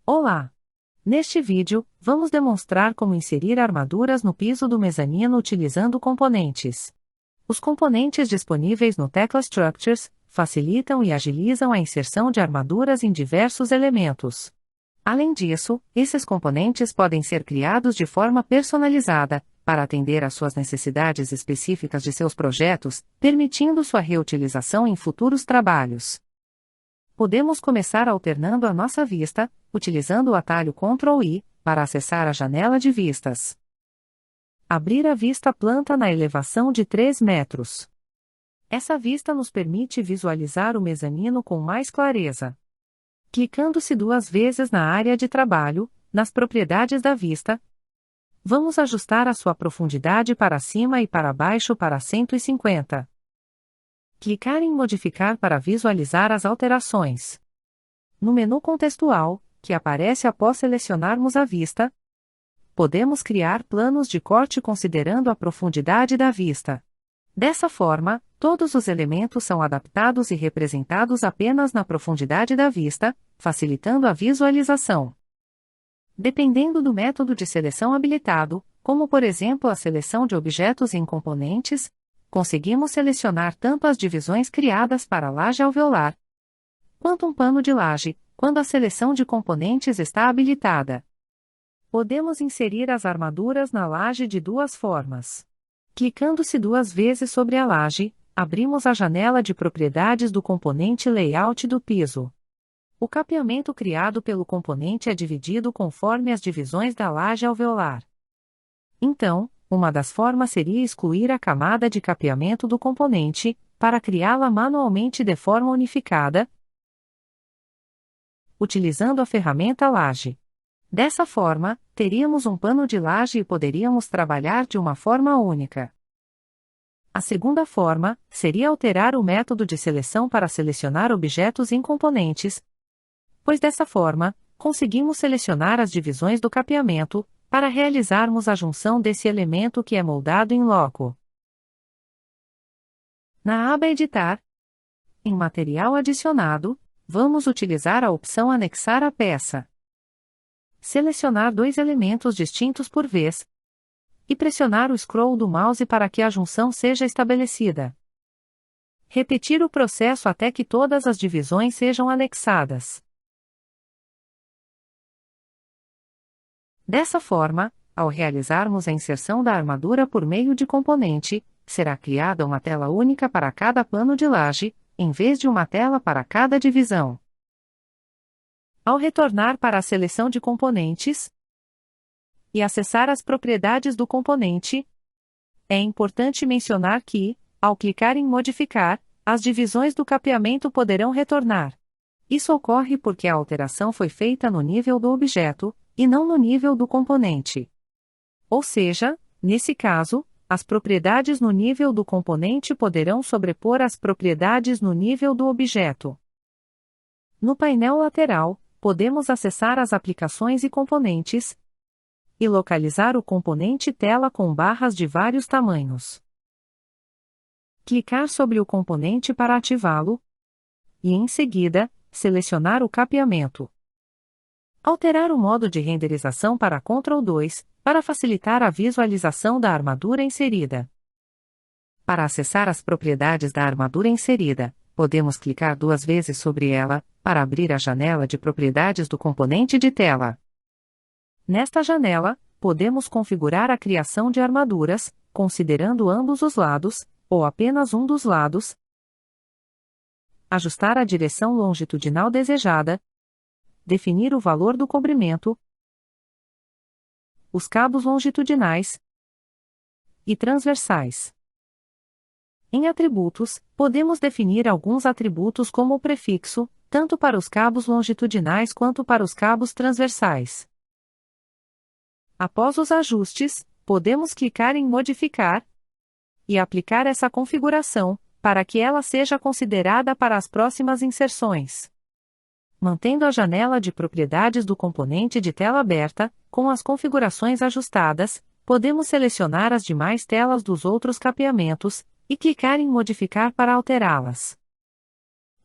Olá! Neste vídeo, vamos demonstrar como inserir armaduras no piso do mezanino utilizando componentes. Os componentes disponíveis no Tecla Structures facilitam e agilizam a inserção de armaduras em diversos elementos. Além disso, esses componentes podem ser criados de forma personalizada, para atender às suas necessidades específicas de seus projetos, permitindo sua reutilização em futuros trabalhos. Podemos começar alternando a nossa vista, utilizando o atalho Ctrl+I, para acessar a janela de vistas. Abrir a vista planta na elevação de 3 metros. Essa vista nos permite visualizar o mezanino com mais clareza. Clicando-se 2 vezes na área de trabalho, nas propriedades da vista, vamos ajustar a sua profundidade para cima e para baixo para 150. Clicar em Modificar para visualizar as alterações. No menu contextual, que aparece após selecionarmos a vista, podemos criar planos de corte considerando a profundidade da vista. Dessa forma, todos os elementos são adaptados e representados apenas na profundidade da vista, facilitando a visualização. Dependendo do método de seleção habilitado, como por exemplo a seleção de objetos em componentes, conseguimos selecionar tanto as divisões criadas para a laje alveolar, quanto um pano de laje, quando a seleção de componentes está habilitada. Podemos inserir as armaduras na laje de 2 formas. Clicando-se 2 vezes sobre a laje, abrimos a janela de propriedades do componente Layout do piso. O capeamento criado pelo componente é dividido conforme as divisões da laje alveolar. Então, uma das formas seria excluir a camada de capeamento do componente, para criá-la manualmente de forma unificada, utilizando a ferramenta Laje. Dessa forma, teríamos um pano de laje e poderíamos trabalhar de uma forma única. A segunda forma seria alterar o método de seleção para selecionar objetos em componentes, pois dessa forma, conseguimos selecionar as divisões do capeamento, para realizarmos a junção desse elemento que é moldado em loco. Na aba Editar, em Material Adicionado, vamos utilizar a opção Anexar a peça. Selecionar 2 elementos distintos por vez e pressionar o scroll do mouse para que a junção seja estabelecida. Repetir o processo até que todas as divisões sejam anexadas. Dessa forma, ao realizarmos a inserção da armadura por meio de componente, será criada uma tela única para cada pano de laje, em vez de uma tela para cada divisão. Ao retornar para a seleção de componentes e acessar as propriedades do componente, é importante mencionar que, ao clicar em Modificar, as divisões do capeamento poderão retornar. Isso ocorre porque a alteração foi feita no nível do objeto, e não no nível do componente. Ou seja, nesse caso, as propriedades no nível do componente poderão sobrepor as propriedades no nível do objeto. No painel lateral, podemos acessar as aplicações e componentes e localizar o componente tela com barras de vários tamanhos. Clicar sobre o componente para ativá-lo e, em seguida, selecionar o capeamento. Alterar o modo de renderização para Ctrl+2, para facilitar a visualização da armadura inserida. Para acessar as propriedades da armadura inserida, podemos clicar 2 vezes sobre ela, para abrir a janela de propriedades do componente de tela. Nesta janela, podemos configurar a criação de armaduras, considerando ambos os lados, ou apenas um dos lados, ajustar a direção longitudinal desejada, definir o valor do comprimento, os cabos longitudinais e transversais. Em atributos, podemos definir alguns atributos como o prefixo, tanto para os cabos longitudinais quanto para os cabos transversais. Após os ajustes, podemos clicar em Modificar e aplicar essa configuração, para que ela seja considerada para as próximas inserções. Mantendo a janela de propriedades do componente de tela aberta, com as configurações ajustadas, podemos selecionar as demais telas dos outros capeamentos, e clicar em Modificar para alterá-las.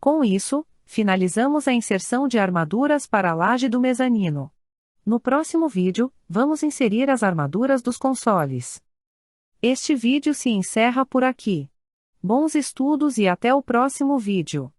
Com isso, Finalizamos a inserção de armaduras para a laje do mezanino. No próximo vídeo, vamos inserir as armaduras dos consoles. Este vídeo se encerra por aqui. Bons estudos e até o próximo vídeo.